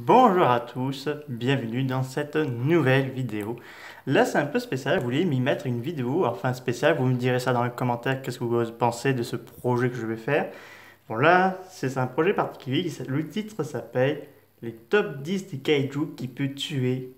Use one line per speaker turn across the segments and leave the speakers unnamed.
Bonjour à tous, bienvenue dans cette nouvelle vidéo. Là c'est un peu spécial, je voulais m'y mettre une vidéo, enfin spéciale, vous me direz ça dans les commentaires, qu'est-ce que vous pensez de ce projet que je vais faire. Bon là, c'est un projet particulier, le titre s'appelle les top 10 des kaiju qui peut tuer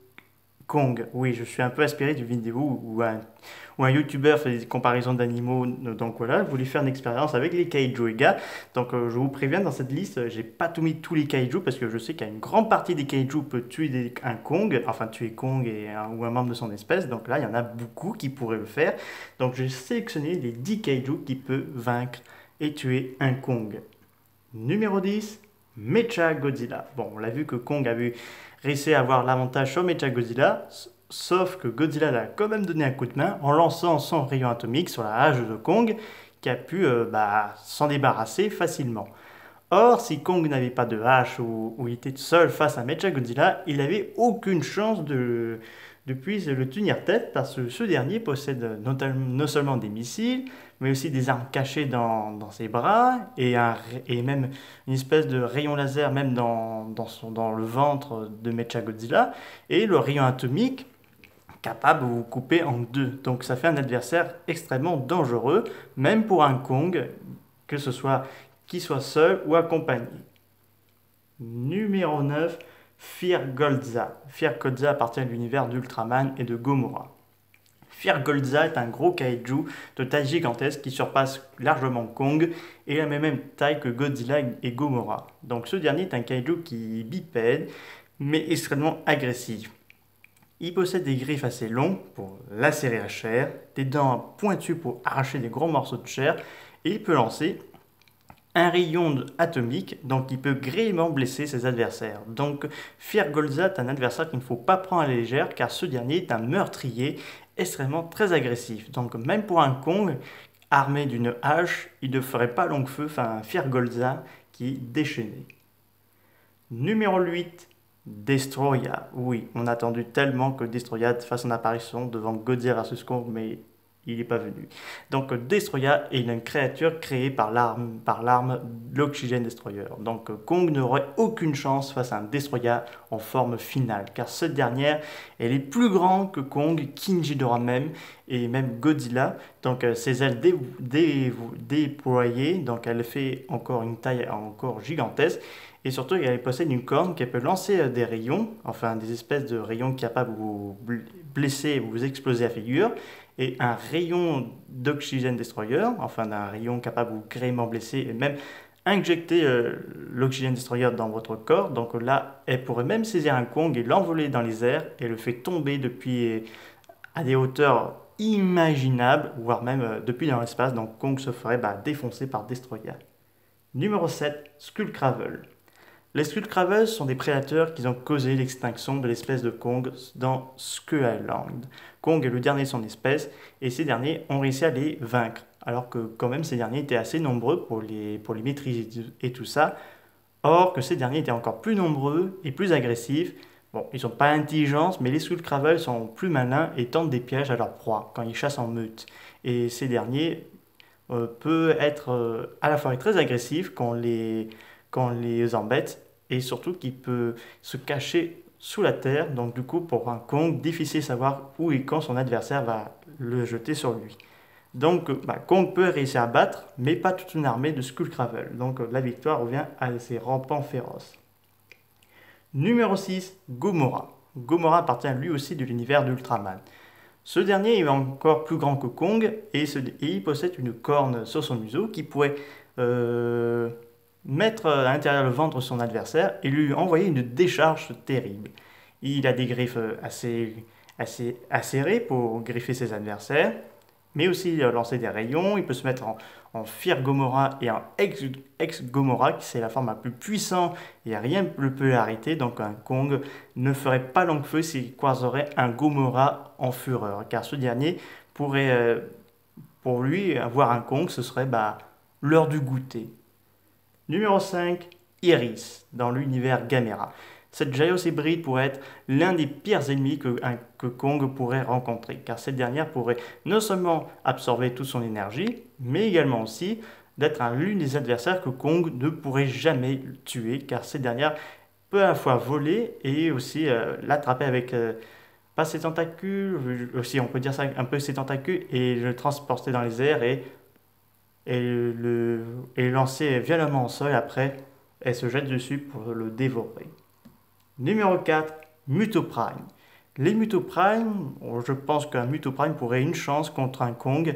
Kong. Oui, je suis un peu inspiré d'une vidéo où un YouTuber fait des comparaisons d'animaux. Donc voilà, je voulais faire une expérience avec les kaiju, les gars. Donc je vous préviens, dans cette liste, j'ai pas tout mis tous les kaiju parce que je sais qu'il y a une grande partie des kaiju peut tuer un Kong, enfin tuer Kong ou un membre de son espèce. Donc là, il y en a beaucoup qui pourraient le faire. Donc j'ai sélectionné les 10 kaiju qui peuvent vaincre et tuer un Kong. Numéro 10, Mechagodzilla. Bon, on l'a vu que Kong avait réussi à avoir l'avantage sur Mechagodzilla, sauf que Godzilla l'a quand même donné un coup de main en lançant son rayon atomique sur la hache de Kong, qui a pu s'en débarrasser facilement. Or, si Kong n'avait pas de hache ou il était seul face à Mechagodzilla, il n'avait aucune chance de le tenir tête parce que ce dernier possède non seulement des missiles, mais aussi des armes cachées dans ses bras et même une espèce de rayon laser même dans le ventre de Mechagodzilla et le rayon atomique capable de vous couper en deux. Donc ça fait un adversaire extrêmement dangereux, même pour un Kong, que ce soit qu'il soit seul ou accompagné. Numéro 9, Firgolza. Firgolza appartient à l'univers d'Ultraman et de Gomorrah. Firgolza est un gros kaiju de taille gigantesque qui surpasse largement Kong et a la même taille que Godzilla et Gomorrah. Donc ce dernier est un kaiju qui est bipède mais extrêmement agressif. Il possède des griffes assez longues pour lacérer la chair, des dents pointues pour arracher des gros morceaux de chair et il peut lancer un rayon atomique, donc il peut gréement blesser ses adversaires. Donc Firgolza est un adversaire qu'il ne faut pas prendre à la légère car ce dernier est un meurtrier extrêmement très agressif. Donc même pour un Kong armé d'une hache, il ne ferait pas long feu face à un Firgolza qui est déchaîné. Numéro 8, Destroya. Oui, on a attendu tellement que Destroya fasse son apparition devant Godzilla vs Kong, mais il n'est pas venu. Donc Destroya est une créature créée par l'arme l'Oxygen Destroyer. Donc Kong n'aurait aucune chance face à un Destroya en forme finale, car cette dernière, elle est plus grande que Kong, King Ghidorah même, et même Godzilla. Donc ses ailes déployées, donc elle fait encore une taille encore gigantesque. Et surtout, elle possède une corne qui peut lancer des rayons, enfin des espèces de rayons capables de vous blesser ou vous exploser la figure, et un rayon d'Oxygen Destroyer, enfin d'un rayon capable de vous gréement blesser et même injecter l'Oxygen Destroyer dans votre corps. Donc là, elle pourrait même saisir un Kong et l'envoler dans les airs et le fait tomber depuis à des hauteurs imaginables, voire même depuis dans l'espace. Donc Kong se ferait défoncer par Destroyer. Numéro 7, Skullcravel. Les Skullcravels sont des prédateurs qui ont causé l'extinction de l'espèce de Kong dans Skull Island. Kong est le dernier de son espèce et ces derniers ont réussi à les vaincre. Alors que quand même ces derniers étaient assez nombreux pour les maîtriser et tout ça. Or que ces derniers étaient encore plus nombreux et plus agressifs. Bon, ils n'ont pas l'intelligence, mais les Skullcravels sont plus malins et tentent des pièges à leur proie quand ils chassent en meute. Et ces derniers peuvent être à la fois très agressifs quand les embête et surtout qu'il peut se cacher sous la terre. Donc du coup, pour un Kong, difficile de savoir où et quand son adversaire va le jeter sur lui. Donc Kong peut réussir à battre, mais pas toute une armée de Skullcravel. Donc la victoire revient à ces rampants féroces. Numéro 6, Gomorrah. Gomorrah appartient lui aussi de l'univers d'Ultraman. Ce dernier est encore plus grand que Kong et il possède une corne sur son museau qui pourrait mettre à l'intérieur le ventre de son adversaire et lui envoyer une décharge terrible. Il a des griffes assez acérées pour griffer ses adversaires, mais aussi lancer des rayons. Il peut se mettre en Firgomorrah et en Ex-Gomorrah, qui c'est la forme la plus puissante et rien ne peut l'arrêter. Donc un Kong ne ferait pas long feu s'il croiserait un Gomorrah en fureur, car ce dernier pourrait, pour lui, avoir un Kong, ce serait l'heure du goûter. Numéro 5, Iris, dans l'univers Gamera. Cette Gyos hybride pourrait être l'un des pires ennemis que Kong pourrait rencontrer, car cette dernière pourrait non seulement absorber toute son énergie, mais également aussi d'être l'une des adversaires que Kong ne pourrait jamais tuer, car cette dernière peut à la fois voler et aussi l'attraper avec pas ses tentacules, aussi on peut dire ça un peu ses tentacules, et le transporter dans les airs et le, et le lancer violemment au sol. Après, elle se jette dessus pour le dévorer. Numéro 4, Mutoprime. Les Mutoprime, je pense qu'un Mutoprime pourrait une chance contre un Kong,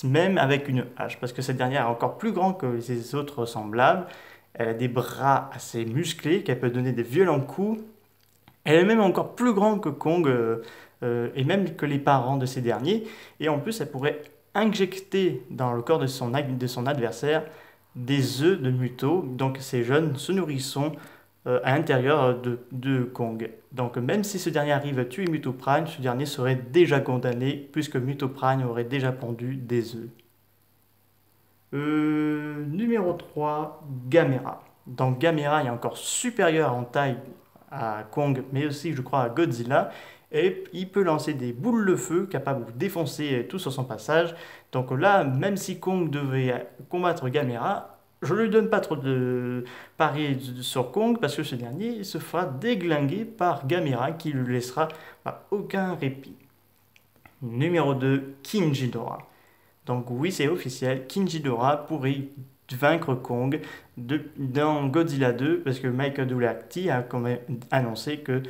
même avec une hache, parce que cette dernière est encore plus grande que les autres semblables. Elle a des bras assez musclés, qu'elle peut donner des violents coups. Elle est même encore plus grande que Kong, et même que les parents de ces derniers. Et en plus, elle pourrait injecter dans le corps de son adversaire des œufs de Muto, donc ces jeunes se nourrissons à l'intérieur de Kong. Donc même si ce dernier arrive à tuer Muto Prime, ce dernier serait déjà condamné puisque Muto Prime aurait déjà pondu des œufs. Numéro 3, Gamera. Donc Gamera est encore supérieur en taille à Kong, mais aussi je crois à Godzilla. Et il peut lancer des boules de feu capables de défoncer tout sur son passage. Donc là, même si Kong devait combattre Gamera, je ne lui donne pas trop de paris sur Kong parce que ce dernier se fera déglinguer par Gamera qui lui laissera aucun répit. Numéro 2, King Ghidorah. Donc oui, c'est officiel, King Ghidorah pourrait vaincre Kong dans Godzilla 2 parce que Michael Dougherty a quand même annoncé que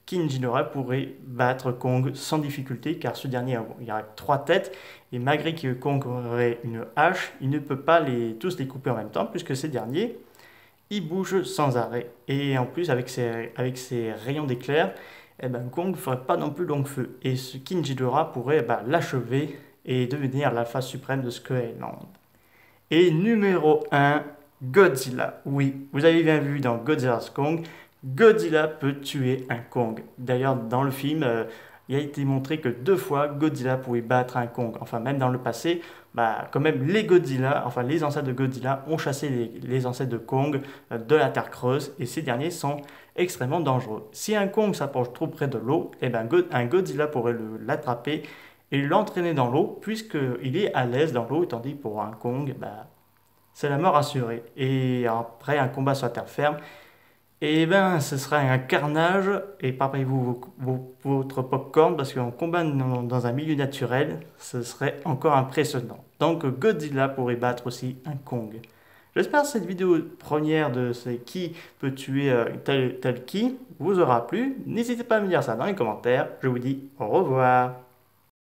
King Ghidorah pourrait battre Kong sans difficulté car ce dernier il y a 3 têtes et malgré que Kong aurait une hache, il ne peut pas tous les couper en même temps puisque ces derniers ils bougent sans arrêt et en plus avec ses rayons d'éclair, Kong ne ferait pas non plus long feu et ce King Ghidorah pourrait l'achever et devenir la face suprême de Skull Island. Et numéro 1, Godzilla. Oui, vous avez bien vu dans Godzilla's Kong, Godzilla peut tuer un Kong. D'ailleurs, dans le film, il a été montré que 2 fois Godzilla pouvait battre un Kong. Enfin, même dans le passé, quand même les Godzilla, enfin les ancêtres de Godzilla ont chassé les ancêtres de Kong de la Terre creuse et ces derniers sont extrêmement dangereux. Si un Kong s'approche trop près de l'eau, un Godzilla pourrait l'attraper et l'entraîner dans l'eau puisqu'il est à l'aise dans l'eau, tandis que pour un Kong, c'est la mort assurée. Et après un combat sur la terre ferme, ce sera un carnage et préparez-vous votre popcorn parce qu'un combat dans un milieu naturel, ce serait encore impressionnant. Donc Godzilla pourrait battre aussi un Kong. J'espère que cette vidéo première de qui peut tuer tel qui vous aura plu. N'hésitez pas à me dire ça dans les commentaires. Je vous dis au revoir.